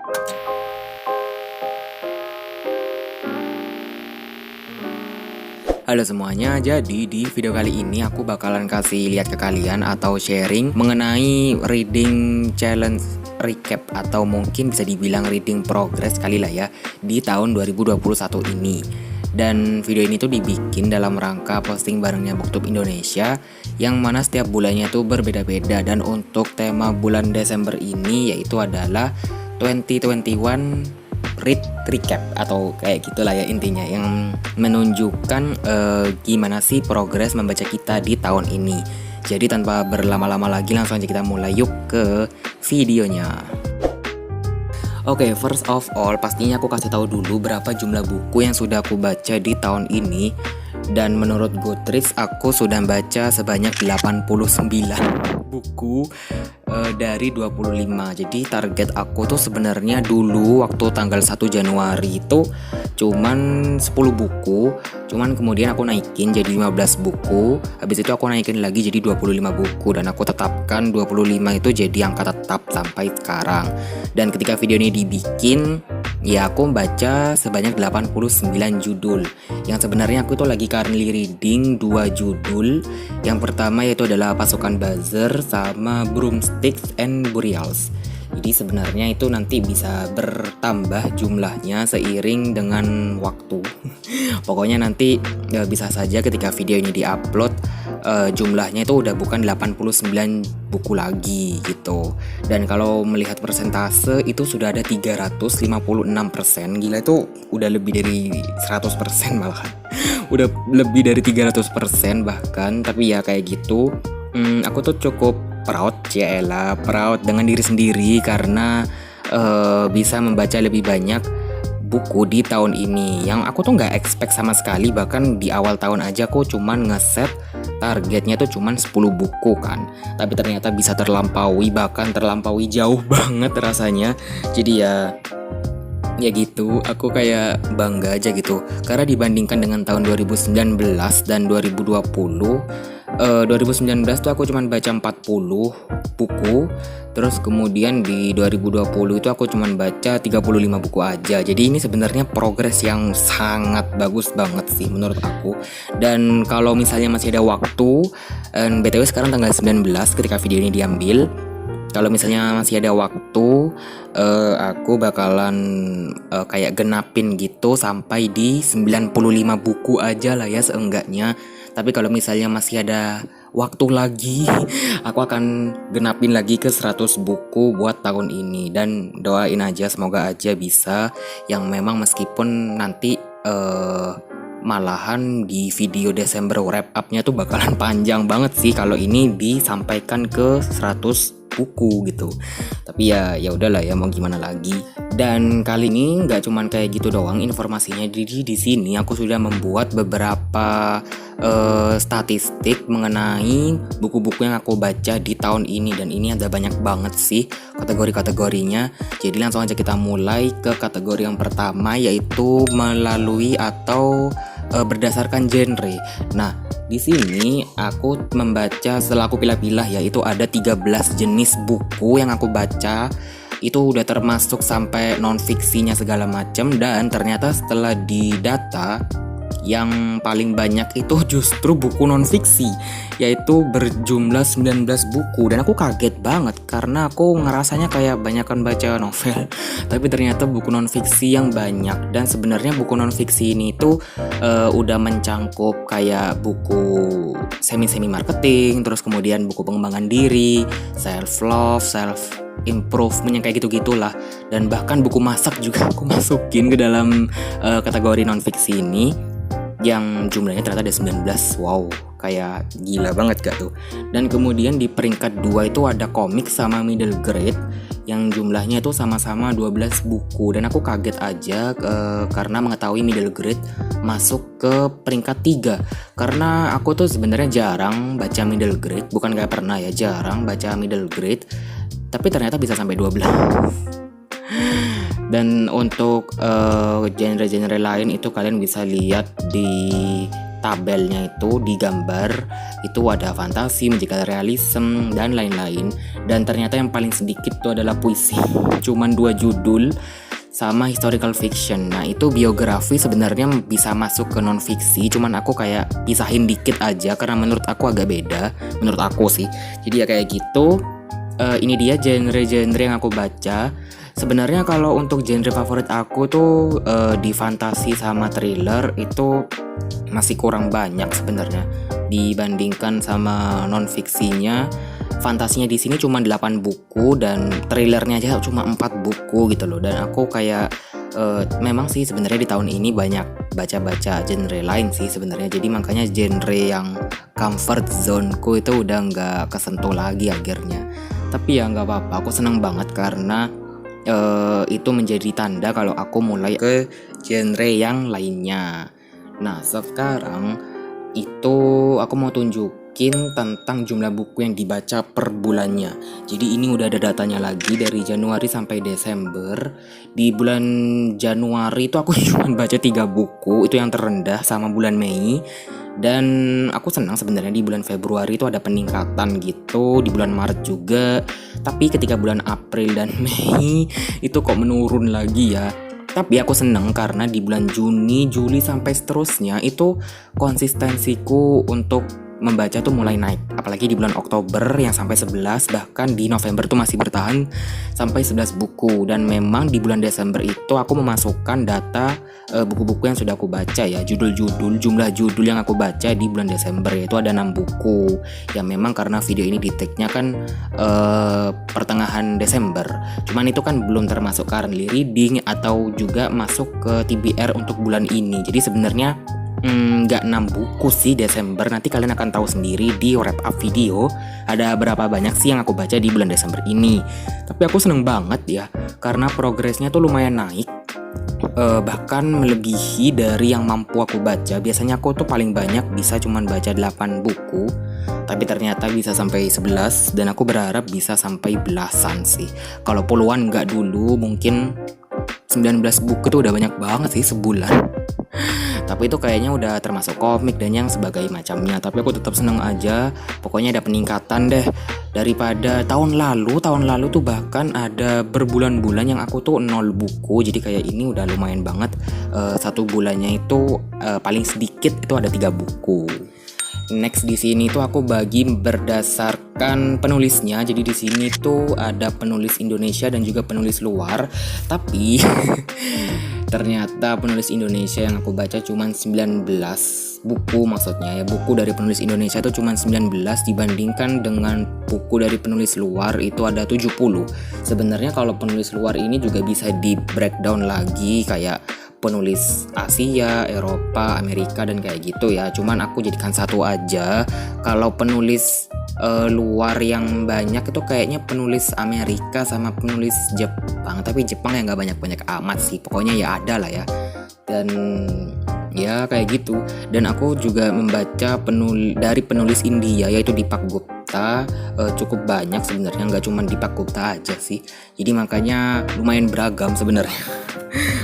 Halo semuanya, jadi di video kali ini aku bakalan kasih lihat ke kalian atau sharing mengenai reading challenge recap atau mungkin bisa dibilang reading progress kali lah ya di tahun 2021 ini. Dan video ini tuh dibikin dalam rangka posting barengnya Booktube Indonesia yang mana setiap bulannya tuh berbeda-beda, dan untuk tema bulan Desember ini yaitu adalah 2021 read recap atau kayak gitulah ya intinya, yang menunjukkan gimana sih progres membaca kita di tahun ini. Jadi tanpa berlama-lama lagi langsung aja kita mulai yuk ke videonya. Oke, first of all pastinya aku kasih tahu dulu berapa jumlah buku yang sudah aku baca di tahun ini. Dan menurut Goodreads aku sudah baca sebanyak 89 buku dari 25. Jadi target aku tuh sebenarnya dulu waktu tanggal 1 Januari itu cuman 10 buku. Cuman kemudian aku naikin jadi 15 buku. Habis itu aku naikin lagi jadi 25 buku. Dan aku tetapkan 25 itu jadi angka tetap sampai sekarang. Dan ketika video ini dibikin, ya aku baca sebanyak 89 judul. Yang sebenarnya aku tuh lagi currently reading 2 judul. Yang pertama yaitu adalah Pasukan Buzzer sama Broomsticks and Burials. Jadi sebenarnya itu nanti bisa bertambah jumlahnya seiring dengan waktu. Pokoknya nanti bisa saja ketika video ini diupload jumlahnya itu udah bukan 89 buku lagi gitu. Dan kalau melihat persentase itu sudah ada 356%. Gila, itu udah lebih dari 100% malahan. Udah lebih dari 300% bahkan. Tapi ya kayak gitu, aku tuh cukup proud dengan diri sendiri karena bisa membaca lebih banyak buku di tahun ini. Yang aku tuh nggak expect sama sekali. Bahkan di awal tahun aja aku cuman ngeset targetnya tuh cuman 10 buku kan. Tapi ternyata bisa terlampaui, bahkan terlampaui jauh banget rasanya. Jadi ya gitu, aku kayak bangga aja gitu. Karena dibandingkan dengan tahun 2019 dan 2020, 2019 tuh aku cuman baca 40 buku. Terus kemudian di 2020 itu aku cuman baca 35 buku aja. Jadi ini sebenarnya progres yang sangat bagus banget sih menurut aku. Dan kalau misalnya masih ada waktu, BTW sekarang tanggal 19 ketika video ini diambil. Kalau misalnya masih ada waktu, aku bakalan kayak genapin gitu sampai di 95 buku aja lah ya seenggaknya. Tapi kalau misalnya masih ada waktu lagi, aku akan genapin lagi ke 100 buku buat tahun ini. Dan doain aja semoga aja bisa, yang memang meskipun nanti malahan di video Desember wrap up-nya tuh bakalan panjang banget sih kalau ini disampaikan ke 100 buku gitu. Tapi ya udahlah ya, mau gimana lagi. Dan kali ini nggak cuman kayak gitu doang informasinya. Di sini aku sudah membuat beberapa statistik mengenai buku-buku yang aku baca di tahun ini, dan ini ada banyak banget sih kategori-kategorinya. Jadi langsung aja kita mulai ke kategori yang pertama, yaitu melalui atau berdasarkan genre. Nah, di sini aku membaca setelah aku pilah-pilah, yaitu ada 13 jenis buku yang aku baca. Itu udah termasuk sampai non-fiksinya segala macam. Dan ternyata setelah didata, yang paling banyak itu justru buku non-fiksi, yaitu berjumlah 19 buku. Dan aku kaget banget karena aku ngerasanya kayak banyakan baca novel, tapi ternyata buku non-fiksi yang banyak. Dan sebenarnya buku non-fiksi ini tuh udah mencangkup kayak buku semi marketing, terus kemudian buku pengembangan diri, self love, self improvement, yang kayak gitu-gitulah. Dan bahkan buku masak juga aku masukin ke dalam kategori non-fiksi ini, yang jumlahnya ternyata ada 19. Wow, kayak gila banget gak tuh. Dan kemudian di peringkat 2 itu ada komik sama middle grade, yang jumlahnya itu sama-sama 12 buku. Dan aku kaget aja karena mengetahui middle grade masuk ke peringkat 3. Karena aku tuh sebenarnya jarang baca middle grade, bukan gak pernah ya, jarang baca middle grade. Tapi ternyata bisa sampai 12. Dan untuk genre-genre lain itu kalian bisa lihat di tabelnya itu digambar itu ada fantasi, magical realism dan lain-lain, dan ternyata yang paling sedikit itu adalah puisi. Cuman 2 judul sama historical fiction. Nah itu biografi sebenarnya bisa masuk ke non fiksi, cuman aku kayak pisahin dikit aja karena menurut aku agak beda, menurut aku sih. Jadi ya kayak gitu. Ini dia genre-genre yang aku baca. Sebenarnya kalau untuk genre favorit aku tuh di fantasi sama thriller itu masih kurang banyak sebenarnya dibandingkan sama non fiksinya. Fantasinya di sini cuma 8 buku dan thrillernya aja cuma 4 buku gitu loh. Dan aku kayak memang sih sebenarnya di tahun ini banyak baca-baca genre lain sih sebenarnya. Jadi makanya genre yang comfort zone-ku itu udah nggak kesentuh lagi akhirnya. Tapi ya nggak apa-apa, aku seneng banget karena itu menjadi tanda kalau aku mulai ke genre yang lainnya. Nah sekarang itu aku mau tunjukin tentang jumlah buku yang dibaca per bulannya. Jadi ini udah ada datanya lagi dari Januari sampai Desember. Di bulan Januari itu aku cuma baca 3 buku, itu yang terendah, sama bulan Mei. Dan aku senang sebenarnya di bulan Februari itu ada peningkatan gitu, di bulan Maret juga. Tapi ketika bulan April dan Mei itu kok menurun lagi ya. Tapi aku seneng karena di bulan Juni, Juli sampai seterusnya itu konsistensiku untuk membaca tuh mulai naik. Apalagi di bulan Oktober yang sampai 11, bahkan di November tuh masih bertahan sampai 11 buku. Dan memang di bulan Desember itu aku memasukkan data buku-buku yang sudah aku baca ya, judul-judul, jumlah judul yang aku baca di bulan Desember, yaitu ada 6 buku. Ya memang karena video ini di tag-nya kan pertengahan Desember. Cuman itu kan belum termasuk currently reading atau juga masuk ke TBR untuk bulan ini. Jadi sebenarnya nggak 6 buku sih Desember. Nanti kalian akan tahu sendiri di wrap up video ada berapa banyak sih yang aku baca di bulan Desember ini. Tapi aku seneng banget ya karena progresnya tuh lumayan naik, bahkan melebihi dari yang mampu aku baca. Biasanya aku tuh paling banyak bisa cuman baca 8 buku, tapi ternyata bisa sampai 11, dan aku berharap bisa sampai belasan sih. Kalau puluhan nggak dulu, mungkin 19 buku tuh udah banyak banget sih sebulan. Tapi itu kayaknya udah termasuk komik dan yang sebagai macamnya. Tapi aku tetap seneng aja. Pokoknya ada peningkatan deh daripada tahun lalu. Tahun lalu tuh bahkan ada berbulan-bulan yang aku tuh 0 buku. Jadi kayak ini udah lumayan banget. Satu bulannya itu paling sedikit itu ada 3 buku. Next di sini tuh aku bagi berdasarkan penulisnya. Jadi di sini tuh ada penulis Indonesia dan juga penulis luar. Tapi ternyata penulis Indonesia yang aku baca cuma 19 buku, maksudnya ya buku dari penulis Indonesia itu cuma 19 dibandingkan dengan buku dari penulis luar itu ada 70. Sebenarnya kalau penulis luar ini juga bisa di breakdown lagi kayak penulis Asia, Eropa, Amerika dan kayak gitu ya. Cuman aku jadikan satu aja. Kalau penulis luar yang banyak itu kayaknya penulis Amerika sama penulis Jepang. Tapi Jepang ya nggak banyak-banyak amat sih. Pokoknya ya ada lah ya. Dan ya kayak gitu. Dan aku juga membaca dari penulis India yaitu Deepak Gupta. Cukup banyak sebenarnya, nggak cuma Deepak Gupta aja sih. Jadi makanya lumayan beragam sebenarnya.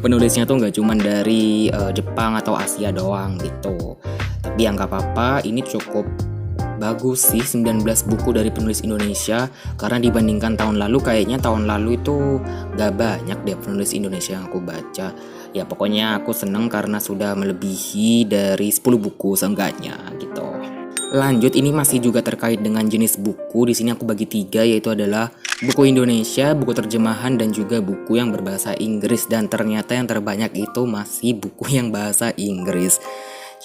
Penulisnya tuh nggak cuma dari Jepang atau Asia doang gitu. Tapi ya nggak apa-apa, ini cukup bagus sih 19 buku dari penulis Indonesia. Karena dibandingkan tahun lalu, kayaknya tahun lalu itu gak banyak deh penulis Indonesia yang aku baca. Ya pokoknya aku seneng karena sudah melebihi dari 10 buku seenggaknya gitu. Lanjut, ini masih juga terkait dengan jenis buku. Di sini aku bagi 3, yaitu adalah buku Indonesia, buku terjemahan, dan juga buku yang berbahasa Inggris. Dan ternyata yang terbanyak itu masih buku yang bahasa Inggris.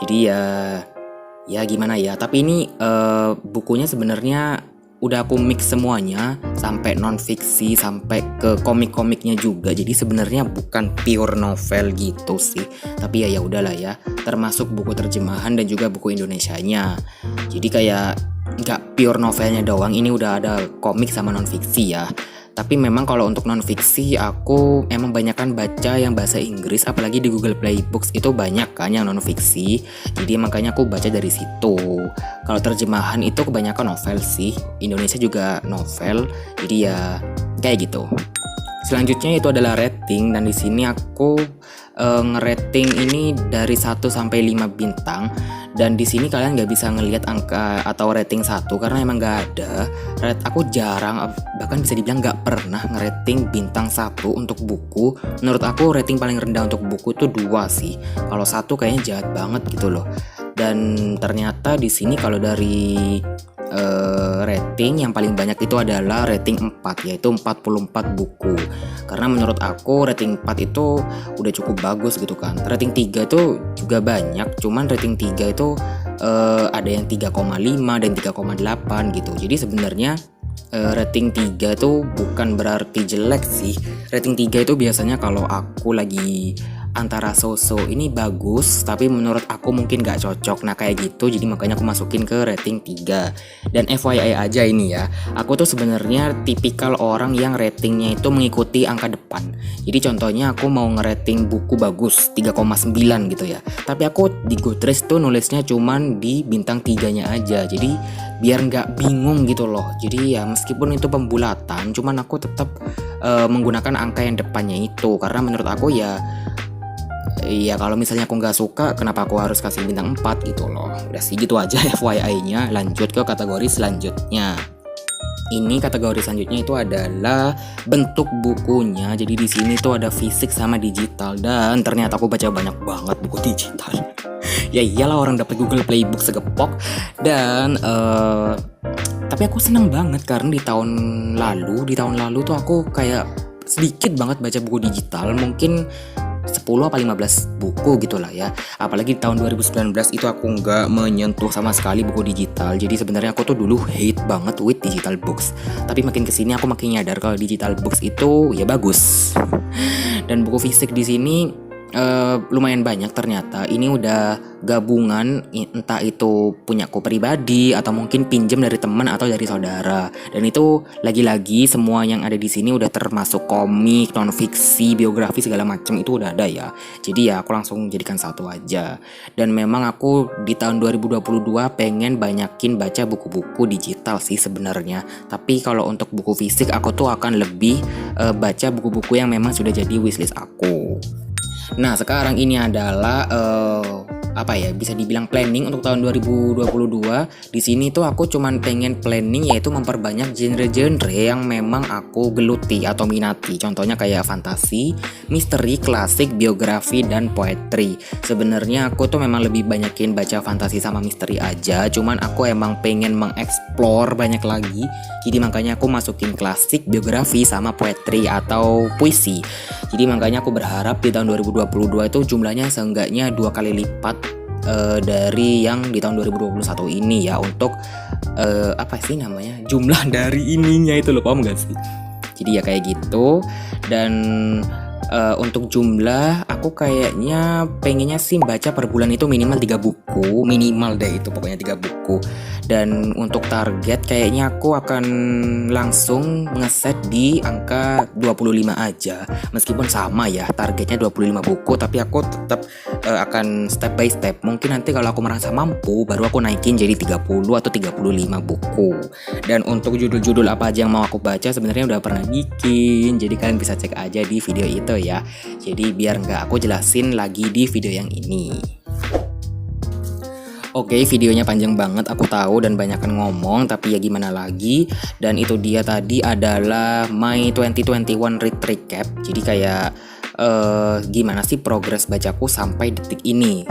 Jadi ya gimana ya. Tapi ini bukunya sebenarnya udah aku mix semuanya, sampai non fiksi sampai ke komik-komiknya juga. Jadi sebenarnya bukan pure novel gitu sih. Tapi ya udahlah ya, termasuk buku terjemahan dan juga buku Indonesianya. Jadi kayak nggak pure novelnya doang, ini udah ada komik sama non fiksi ya. Tapi memang kalau untuk non fiksi aku emang banyakan baca yang bahasa Inggris, apalagi di Google Play Books itu banyak kan yang non fiksi. Jadi makanya aku baca dari situ. Kalau terjemahan itu kebanyakan novel sih. Indonesia juga novel. Jadi ya kayak gitu. Selanjutnya itu adalah rating, dan di sini aku ngerating ini dari 1 sampai 5 bintang. Dan di sini kalian nggak bisa ngelihat angka atau rating 1 karena emang nggak ada. Aku jarang, bahkan bisa dibilang nggak pernah ngerating bintang 1 untuk buku. Menurut aku rating paling rendah untuk buku itu 2 sih. Kalau 1 kayaknya jahat banget gitu loh. Dan ternyata di sini kalau dari rating yang paling banyak itu adalah rating 4, yaitu 44 buku. Karena menurut aku rating 4 itu udah cukup bagus gitu kan. Rating 3 itu juga banyak, cuman rating 3 itu ada yang 3,5 dan 3,8 gitu. Jadi sebenarnya rating 3 itu bukan berarti jelek sih. Rating 3 itu biasanya kalau aku lagi antara so-so ini bagus, tapi menurut aku mungkin gak cocok. Nah kayak gitu, jadi makanya aku masukin ke rating 3. Dan FYI aja ini ya, aku tuh sebenarnya tipikal orang yang ratingnya itu mengikuti angka depan. Jadi contohnya aku mau ngerating buku bagus 3,9 gitu ya, tapi aku di Goodreads tuh nulisnya cuman di bintang 3-nya aja. Jadi biar nggak bingung gitu loh. Jadi ya meskipun itu pembulatan, cuman aku tetap menggunakan angka yang depannya itu. Karena menurut aku ya kalau misalnya aku nggak suka, kenapa aku harus kasih bintang 4 gitu loh. Udah sih gitu aja FYI-nya. Lanjut ke kategori selanjutnya. Ini kategori selanjutnya itu adalah bentuk bukunya. Jadi di sini tuh ada fisik sama digital, dan ternyata aku baca banyak banget buku digital. Ya iyalah, orang dapat Google Playbook segepok. Dan tapi aku seneng banget karena di tahun lalu tuh aku kayak sedikit banget baca buku digital, mungkin 10 apa 15 buku gitulah ya. Apalagi di tahun 2019 itu aku nggak menyentuh sama sekali buku digital. Jadi sebenarnya aku tuh dulu hate banget with digital books. Tapi makin kesini aku makin nyadar kalau digital books itu ya bagus. Dan buku fisik di sini lumayan banyak ternyata. Ini udah gabungan, entah itu punyaku pribadi atau mungkin pinjam dari teman atau dari saudara. Dan itu lagi-lagi semua yang ada di sini udah termasuk komik, non fiksi, biografi segala macam itu udah ada ya. Jadi ya aku langsung jadikan satu aja. Dan memang aku di tahun 2022 pengen banyakin baca buku-buku digital sih sebenarnya. Tapi kalau untuk buku fisik aku tuh akan lebih baca buku-buku yang memang sudah jadi wishlist aku. Nah sekarang ini adalah bisa dibilang planning untuk tahun 2022. Di sini tuh aku cuman pengen planning, yaitu memperbanyak genre-genre yang memang aku geluti atau minati. Contohnya kayak fantasi, misteri, klasik, biografi, dan poetry. Sebenarnya aku tuh memang lebih banyakin baca fantasi sama misteri aja, cuman aku emang pengen mengeksplor banyak lagi. Jadi makanya aku masukin klasik, biografi, sama poetry atau puisi. Jadi makanya aku berharap di tahun 2022 itu jumlahnya seenggaknya 2 kali lipat dari yang di tahun 2021 ini ya, untuk jumlah dari ininya itu loh, paham gak sih? Jadi ya kayak gitu. Dan untuk jumlah aku kayaknya pengennya sih baca per bulan itu minimal 3 buku, minimal deh itu pokoknya 3 buku. Dan untuk target kayaknya aku akan langsung ngeset di angka 25 aja. Meskipun sama ya targetnya 25 buku, tapi aku tetap akan step by step. Mungkin nanti kalau aku merasa mampu baru aku naikin jadi 30 atau 35 buku. Dan untuk judul-judul apa aja yang mau aku baca sebenarnya udah pernah bikin, jadi kalian bisa cek aja di video itu ya. Jadi biar nggak aku jelasin lagi di video yang ini. Oke, videonya panjang banget aku tahu dan banyakan ngomong, tapi ya gimana lagi. Dan itu dia tadi adalah my 2021 read recap. Jadi kayak gimana sih progres bacaku sampai detik ini,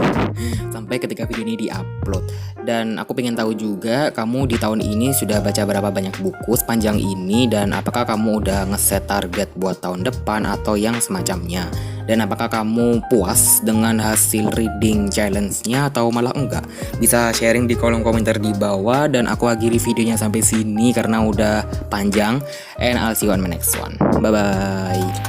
sampai ketika video ini diupload. Dan aku pengen tahu juga kamu di tahun ini sudah baca berapa banyak buku sepanjang ini, dan apakah kamu udah ngeset target buat tahun depan atau yang semacamnya. Dan apakah kamu puas dengan hasil reading challenge-nya atau malah enggak? Bisa sharing di kolom komentar di bawah. Dan aku akhiri videonya sampai sini karena udah panjang. And I'll see you on my next one. Bye bye.